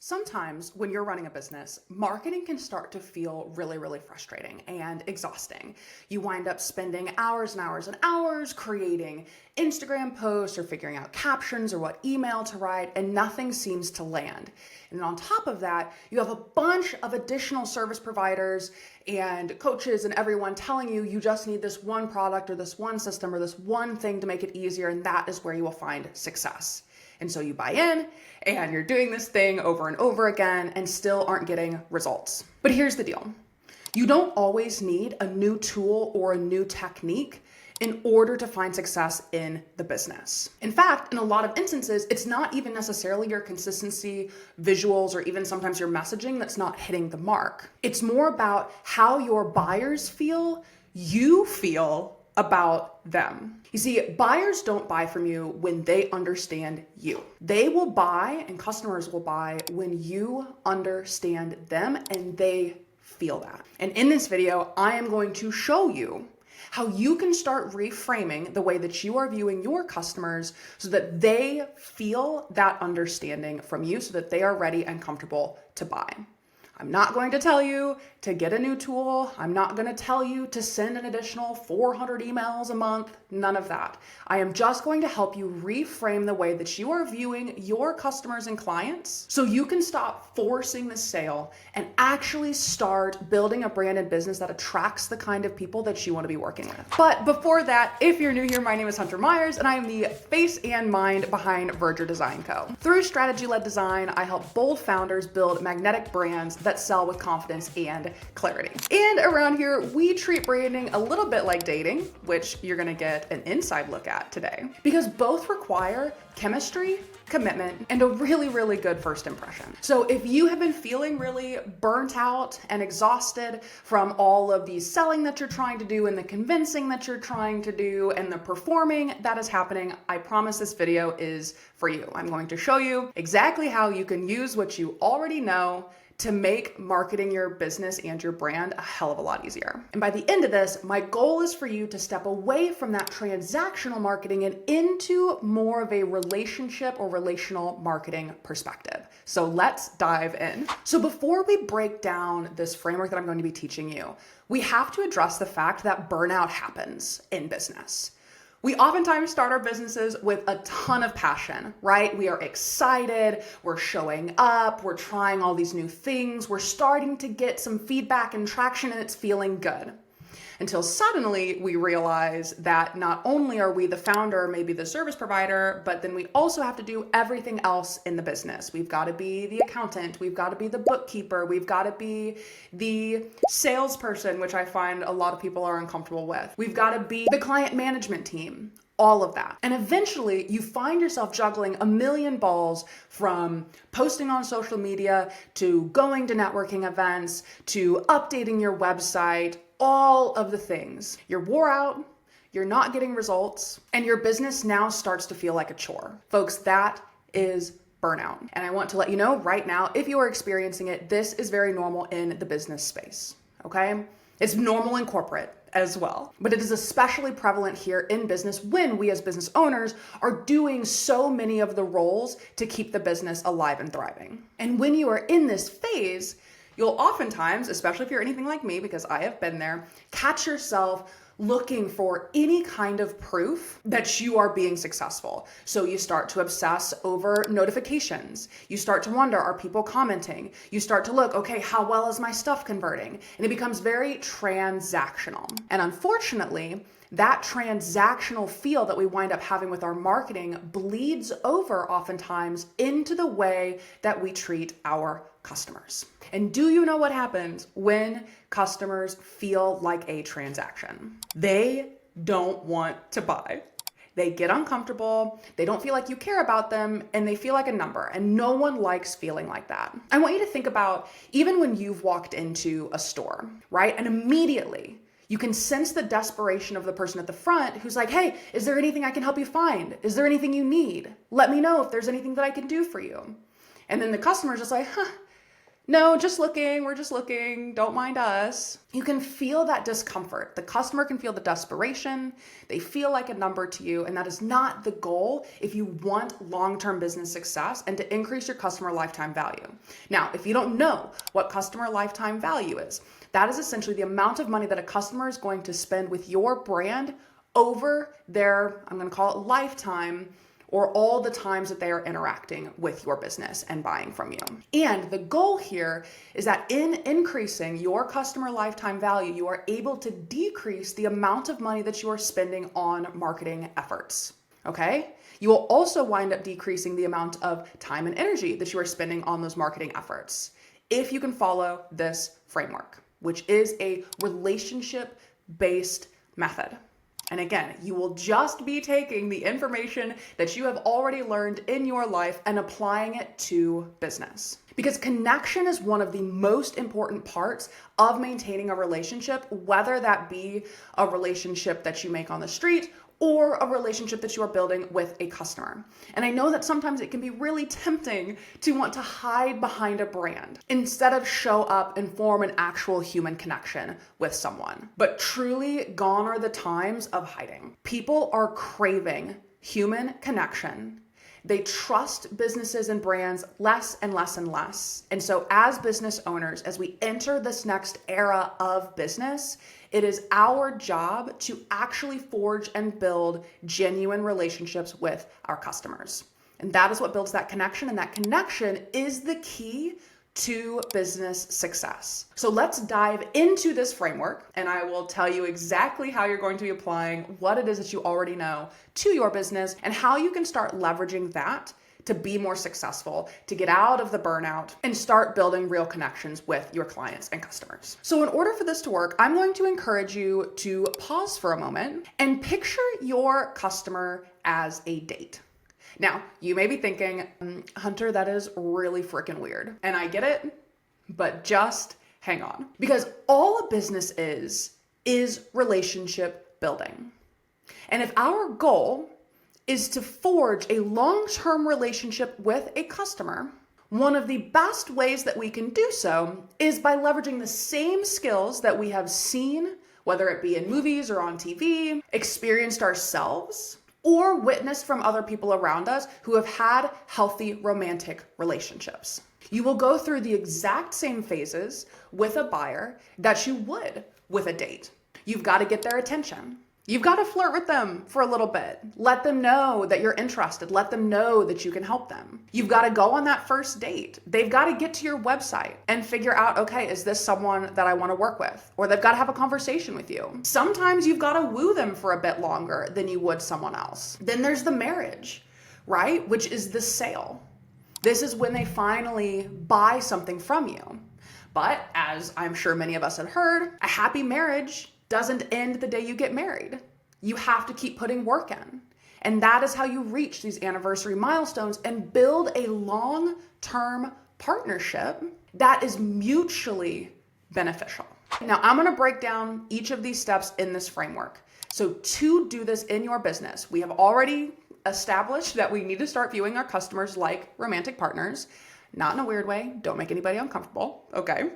Sometimes when you're running a business, marketing can start to feel really frustrating and exhausting. You wind up spending hours and hours and hours creating Instagram posts or figuring out captions or what email to write, and nothing seems to land. And on top of that, you have a bunch of additional service providers and coaches and everyone telling you you just need this one product or this one system or this one thing to make it easier, and that is where you will find success. And so you buy in and you're doing this thing over and over again and still aren't getting results. But here's the deal. You don't always need a new tool or a new technique in order to find success in the business. In fact, in a lot of instances, it's not even necessarily your consistency, visuals, or even sometimes your messaging that's not hitting the mark. It's more about how your buyers feel, you feel about them. You see, buyers don't buy from you when they understand you. They will buy and customers will buy when you understand them and they feel that. And in this video, I am going to show you how you can start reframing the way that you are viewing your customers so that they feel that understanding from you so that they are ready and comfortable to buy. I'm not going to tell you to get a new tool. I'm not going to tell you to send an additional 400 emails a month. None of that. I am just going to help you reframe the way that you are viewing your customers and clients so you can stop forcing the sale and actually start building a brand and business that attracts the kind of people that you want to be working with. But before that, if you're new here, my name is Hunter Myers and I am the face and mind behind Verger Design Co. Through strategy-led design, I help bold founders build magnetic brands that sell with confidence and clarity. And around here, we treat branding a little bit like dating, which you're gonna get an inside look at today, because both require chemistry, commitment, and a really good first impression. So if you have been feeling really burnt out and exhausted from all of the selling that you're trying to do and the convincing that you're trying to do and the performing that is happening, I promise this video is for you. I'm going to show you exactly how you can use what you already know to make marketing your business and your brand a hell of a lot easier. And by the end of this, my goal is for you to step away from that transactional marketing and into more of a relationship or relational marketing perspective. So let's dive in. So before we break down this framework that I'm going to be teaching you, we have to address the fact that burnout happens in business. We oftentimes start our businesses with a ton of passion, right? We are excited, we're showing up, we're trying all these new things, we're starting to get some feedback and traction, and it's feeling good. Until suddenly we realize that not only are we the founder, maybe the service provider, but then we also have to do everything else in the business. We've got to be the accountant, we've got to be the bookkeeper, we've got to be the salesperson, which I find a lot of people are uncomfortable with. We've got to be the client management team. All of that. And eventually you find yourself juggling a million balls, from posting on social media to going to networking events to updating your website, all of the things. You're wore out, you're not getting results, and your business now starts to feel like a chore. Folks, that is burnout. And I want to let you know right now, if you are experiencing it, this is very normal in the business space, okay? It's normal in corporate as well. But it is especially prevalent here in business when we as business owners are doing so many of the roles to keep the business alive and thriving. And when you are in this phase, you'll oftentimes, especially if you're anything like me, because I have been there, catch yourself looking for any kind of proof that you are being successful. So you start to obsess over notifications. You start to wonder, are people commenting? You start to look, okay, how well is my stuff converting? And it becomes very transactional. And unfortunately, that transactional feel that we wind up having with our marketing bleeds over oftentimes into the way that we treat our customers. And do you know what happens when customers feel like a transaction? They don't want to buy. They get uncomfortable, they don't feel like you care about them, and they feel like a number, and no one likes feeling like that. I want you to think about even when you've walked into a store, right? And immediately you can sense the desperation of the person at the front who's like, hey, is there anything I can help you find? Is there anything you need? Let me know if there's anything that I can do for you. And then the customer's just like, No, just looking, we're just looking, don't mind us. You can feel that discomfort. The customer can feel the desperation. They feel like a number to you, and that is not the goal if you want long-term business success and to increase your customer lifetime value. Now, if you don't know what customer lifetime value is, that is essentially the amount of money that a customer is going to spend with your brand over their, I'm going to call it lifetime, or all the times that they are interacting with your business and buying from you. And the goal here is that in increasing your customer lifetime value, you are able to decrease the amount of money that you are spending on marketing efforts, okay? You will also wind up decreasing the amount of time and energy that you are spending on those marketing efforts if you can follow this framework, which is a relationship-based method. And again, you will just be taking the information that you have already learned in your life and applying it to business. Because connection is one of the most important parts of maintaining a relationship, whether that be a relationship that you make on the street or a relationship that you are building with a customer. And I know that sometimes it can be really tempting to want to hide behind a brand instead of show up and form an actual human connection with someone. But truly, gone are the times of hiding. People are craving human connection. They trust businesses and brands less and less and less. And so as business owners, as we enter this next era of business, it is our job to actually forge and build genuine relationships with our customers. And that is what builds that connection. And that connection is the key to business success. So let's dive into this framework, and I will tell you exactly how you're going to be applying what it is that you already know to your business and how you can start leveraging that to be more successful, to get out of the burnout and start building real connections with your clients and customers. So in order for this to work, I'm going to encourage you to pause for a moment and picture your customer as a date. Now, you may be thinking, Hunter, that is really freaking weird. And I get it, but just hang on. Because all a business is relationship building. And if our goal is to forge a long-term relationship with a customer, one of the best ways that we can do so is by leveraging the same skills that we have seen, whether it be in movies or on TV, experienced ourselves, or witnessed from other people around us who have had healthy romantic relationships. You will go through the exact same phases with a buyer that you would with a date. You've got to get their attention. You've got to flirt with them for a little bit. Let them know that you're interested. Let them know that you can help them. You've got to go on that first date. They've got to get to your website and figure out, okay, is this someone that I want to work with? Or they've got to have a conversation with you. Sometimes you've got to woo them for a bit longer than you would someone else. Then there's the marriage, right? Which is the sale. This is when they finally buy something from you. But as I'm sure many of us have heard, a happy marriage doesn't end the day you get married. You have to keep putting work in. And that is how you reach these anniversary milestones and build a long-term partnership that is mutually beneficial. Now, I'm gonna break down each of these steps in this framework. So to do this in your business, we have already established that we need to start viewing our customers like romantic partners, not in a weird way, don't make anybody uncomfortable, okay?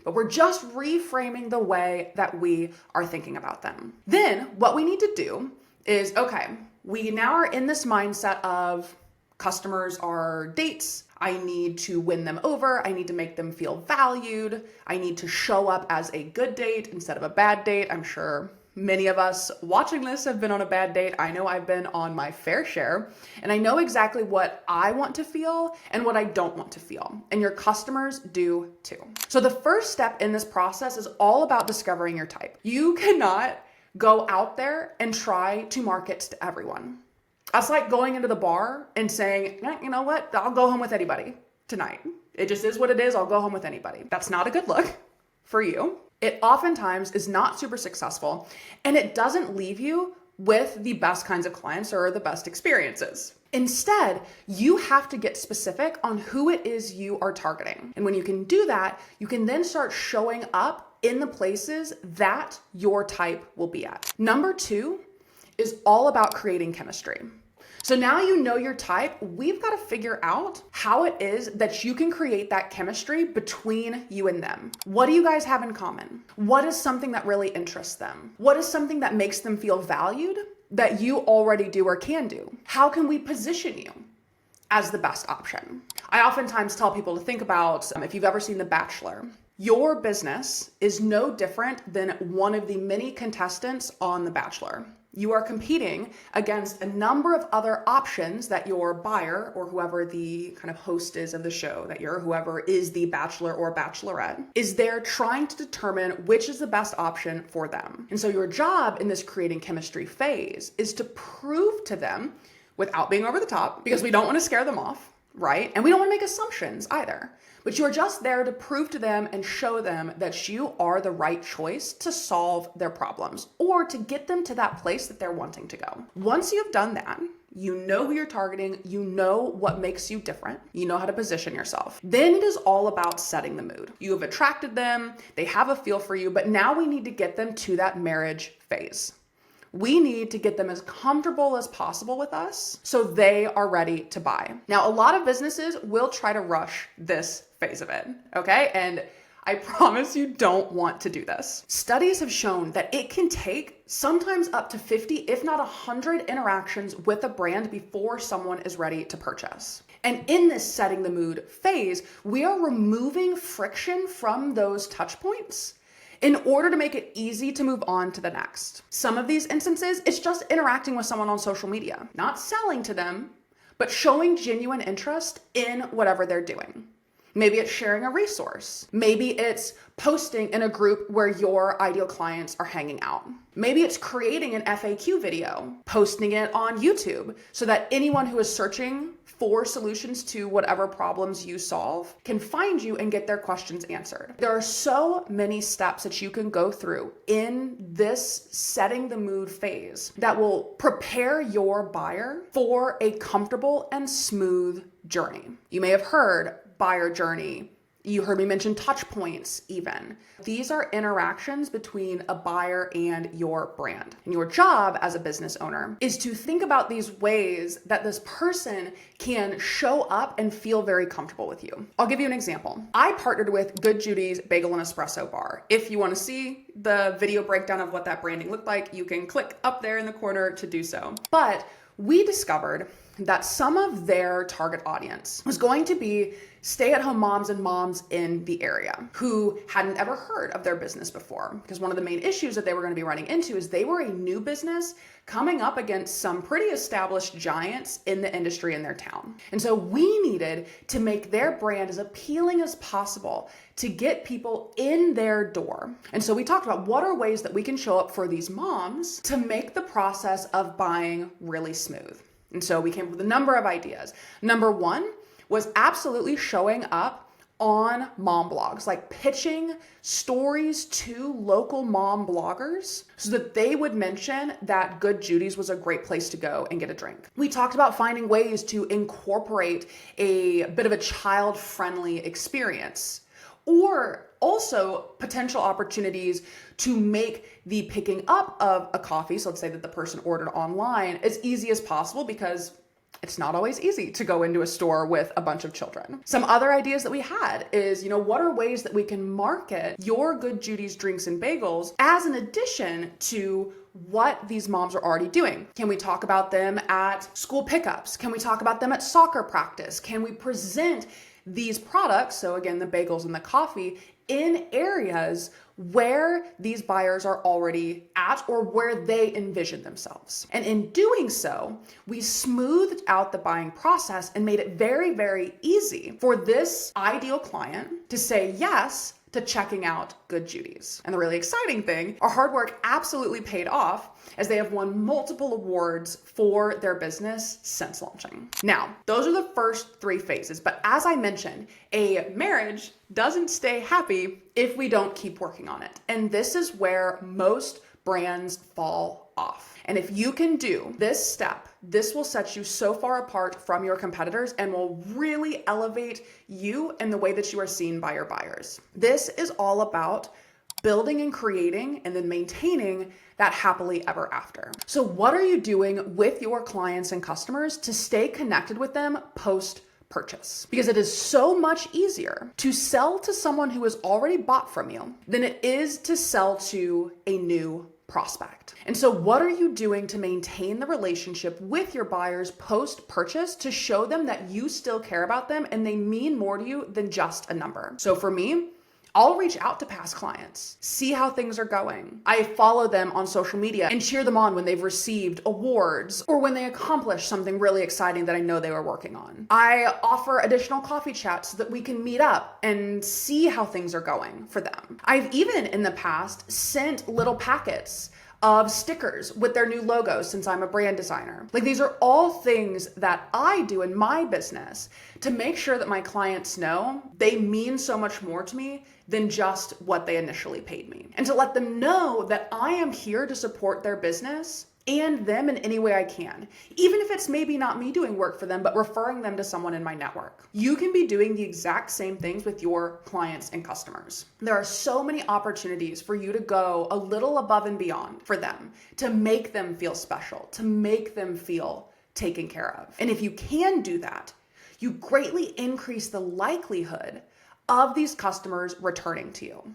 But we're just reframing the way that we are thinking about them. Then what we need to do is, okay, we now are in this mindset of customers are dates. I need to win them over. I need to make them feel valued. I need to show up as a good date instead of a bad date. I'm sure many of us watching this have been on a bad date. I know I've been on my fair share, and I know exactly what I want to feel and what I don't want to feel. And your customers do too. So the first step in this process is all about discovering your type. You cannot go out there and try to market to everyone. That's like going into the bar and saying, you know what, I'll go home with anybody tonight. It just is what it is. I'll go home with anybody. That's not a good look for you. It oftentimes is not super successful, and it doesn't leave you with the best kinds of clients or the best experiences. Instead, you have to get specific on who it is you are targeting. And when you can do that, you can then start showing up in the places that your type will be at. Number 2 is all about creating chemistry. So now you know your type, we've got to figure out how it is that you can create that chemistry between you and them. What do you guys have in common? What is something that really interests them? What is something that makes them feel valued that you already do or can do? How can we position you as the best option? I oftentimes tell people to think about, if you've ever seen The Bachelor, your business is no different than one of the many contestants on The Bachelor. You are competing against a number of other options that your buyer, or whoever the kind of host is of the show, whoever is the bachelor or bachelorette, is there trying to determine which is the best option for them. And so your job in this creating chemistry phase is to prove to them, without being over the top, because we don't want to scare them off, right? And we don't want to make assumptions either. But you're just there to prove to them and show them that you are the right choice to solve their problems or to get them to that place that they're wanting to go. Once you've done that, you know who you're targeting, you know what makes you different, you know how to position yourself. Then it is all about setting the mood. You have attracted them, they have a feel for you, but now we need to get them to that marriage phase. We need to get them as comfortable as possible with us so they are ready to buy. Now, a lot of businesses will try to rush this phase of it, okay? And I promise you don't want to do this. Studies have shown that it can take sometimes up to 50, if not 100 interactions with a brand before someone is ready to purchase. And in this setting the mood phase, we are removing friction from those touch points in order to make it easy to move on to the next. Some of these instances, it's just interacting with someone on social media, not selling to them, but showing genuine interest in whatever they're doing. Maybe it's sharing a resource. Maybe it's posting in a group where your ideal clients are hanging out. Maybe it's creating an FAQ video, posting it on YouTube so that anyone who is searching for solutions to whatever problems you solve can find you and get their questions answered. There are so many steps that you can go through in this setting the mood phase that will prepare your buyer for a comfortable and smooth journey. You may have heard buyer journey. You heard me mention touch points even. These are interactions between a buyer and your brand. And your job as a business owner is to think about these ways that this person can show up and feel very comfortable with you. I'll give you an example. I partnered with Good Judy's Bagel and Espresso Bar. If you want to see the video breakdown of what that branding looked like, you can click up there in the corner to do so. But we discovered that some of their target audience was going to be stay-at-home moms and moms in the area who hadn't ever heard of their business before. Because one of the main issues that they were going to be running into is they were a new business coming up against some pretty established giants in the industry in their town. And so we needed to make their brand as appealing as possible to get people in their door. And so we talked about what are ways that we can show up for these moms to make the process of buying really smooth. And so we came up with a number of ideas. Number one was absolutely showing up on mom blogs, like pitching stories to local mom bloggers so that they would mention that Good Judy's was a great place to go and get a drink. We talked about finding ways to incorporate a bit of a child-friendly experience, or also potential opportunities to make the picking up of a coffee, so let's say that the person ordered online, as easy as possible, because it's not always easy to go into a store with a bunch of children. Some other ideas that we had is, what are ways that we can market your Good Judy's drinks and bagels as an addition to what these moms are already doing? Can we talk about them at school pickups? Can we talk about them at soccer practice? Can we present these products, so again, the bagels and the coffee, in areas where these buyers are already at or where they envision themselves? And in doing so, we smoothed out the buying process and made it very, very easy for this ideal client to say yes to checking out Good Judy's. And the really exciting thing, our hard work absolutely paid off as they have won multiple awards for their business since launching. Now, those are the first three phases, but as I mentioned, a marriage doesn't stay happy if we don't keep working on it. And this is where most brands fall off. And if you can do this step, this will set you so far apart from your competitors and will really elevate you and the way that you are seen by your buyers. This is all about building and creating and then maintaining that happily ever after. So what are you doing with your clients and customers to stay connected with them post-purchase? Because it is so much easier to sell to someone who has already bought from you than it is to sell to a new prospect. And so what are you doing to maintain the relationship with your buyers post-purchase to show them that you still care about them and they mean more to you than just a number? So for me, I'll reach out to past clients, see how things are going. I follow them on social media and cheer them on when they've received awards or when they accomplish something really exciting that I know they were working on. I offer additional coffee chats so that we can meet up and see how things are going for them. I've even in the past sent little packets of stickers with their new logos since I'm a brand designer. Like, these are all things that I do in my business to make sure that my clients know they mean so much more to me than just what they initially paid me. And to let them know that I am here to support their business and them in any way I can, even if it's maybe not me doing work for them, but referring them to someone in my network. You can be doing the exact same things with your clients and customers. There are so many opportunities for you to go a little above and beyond for them, to make them feel special, to make them feel taken care of. And if you can do that, you greatly increase the likelihood of these customers returning to you.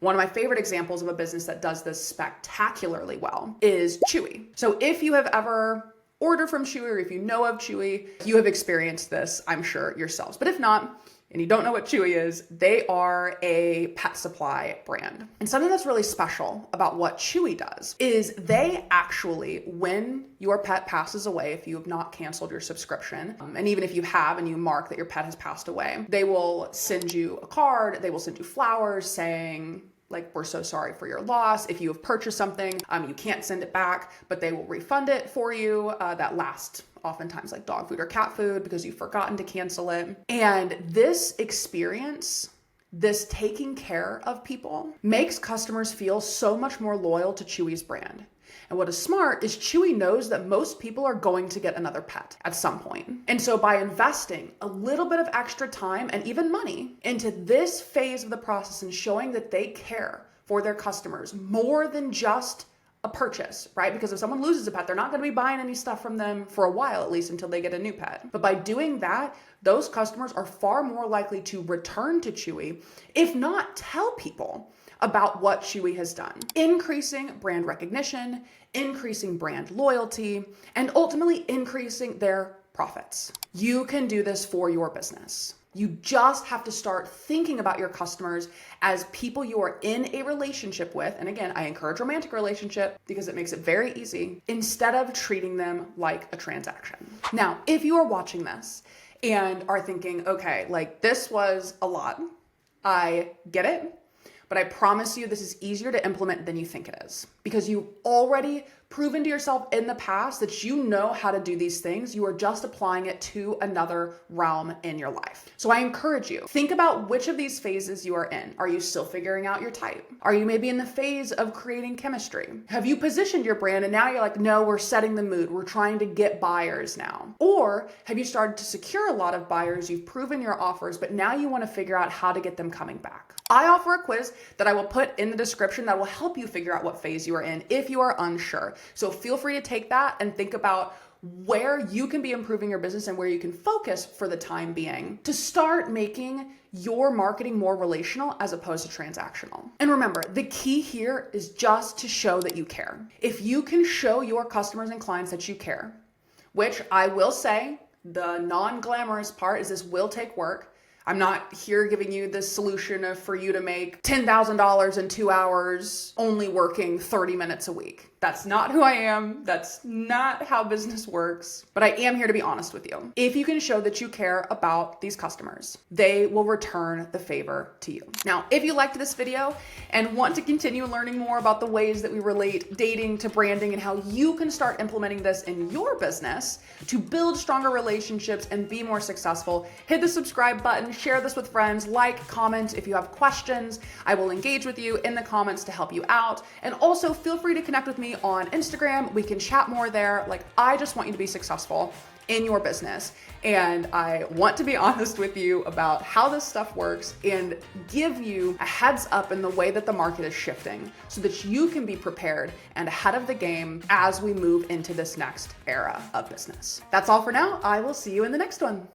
One of my favorite examples of a business that does this spectacularly well is Chewy. So if you have ever ordered from Chewy or if you know of Chewy, you have experienced this, I'm sure, yourselves. But if not, and you don't know what Chewy is, they are a pet supply brand. And something that's really special about what Chewy does is they actually, when your pet passes away, if you have not canceled your subscription, and even if you have and you mark that your pet has passed away, they will send you a card, they will send you flowers saying, like, we're so sorry for your loss. If you have purchased something, you can't send it back, but they will refund it for you. That lasts oftentimes like dog food or cat food because you've forgotten to cancel it. And this experience, this taking care of people, makes customers feel so much more loyal to Chewy's brand. And what is smart is Chewy knows that most people are going to get another pet at some point. And so by investing a little bit of extra time and even money into this phase of the process and showing that they care for their customers more than just a purchase, right? Because if someone loses a pet, they're not going to be buying any stuff from them for a while, at least until they get a new pet. But by doing that, those customers are far more likely to return to Chewy, if not tell people about what Chewy has done, increasing brand recognition, increasing brand loyalty, and ultimately increasing their profits. You can do this for your business. You just have to start thinking about your customers as people you are in a relationship with. And again, I encourage romantic relationship because it makes it very easy, instead of treating them like a transaction. Now, if you are watching this and are thinking, okay, like, this was a lot, I get it. But I promise you this is easier to implement than you think it is, because you've already proven to yourself in the past that you know how to do these things. You are just applying it to another realm in your life. So I encourage you, think about which of these phases you are in. Are you still figuring out your type? Are you maybe in the phase of creating chemistry? Have you positioned your brand and now you're like, no, we're setting the mood. We're trying to get buyers now. Or have you started to secure a lot of buyers? You've proven your offers, but now you want to figure out how to get them coming back. I offer a quiz that I will put in the description that will help you figure out what phase you are in if you are unsure. So feel free to take that and think about where you can be improving your business and where you can focus for the time being to start making your marketing more relational as opposed to transactional. And remember, the key here is just to show that you care. If you can show your customers and clients that you care, which I will say, the non-glamorous part is this will take work. I'm not here giving you the solution for you to make $10,000 in 2 hours, only working 30 minutes a week. That's not who I am. That's not how business works. But I am here to be honest with you. If you can show that you care about these customers, they will return the favor to you. Now, if you liked this video and want to continue learning more about the ways that we relate dating to branding and how you can start implementing this in your business to build stronger relationships and be more successful, hit the subscribe button, share this with friends, like, comment. If you have questions, I will engage with you in the comments to help you out. And also feel free to connect with me me on Instagram. We can chat more there. Like, I just want you to be successful in your business. And I want to be honest with you about how this stuff works and give you a heads up in the way that the market is shifting so that you can be prepared and ahead of the game as we move into this next era of business. That's all for now. I will see you in the next one.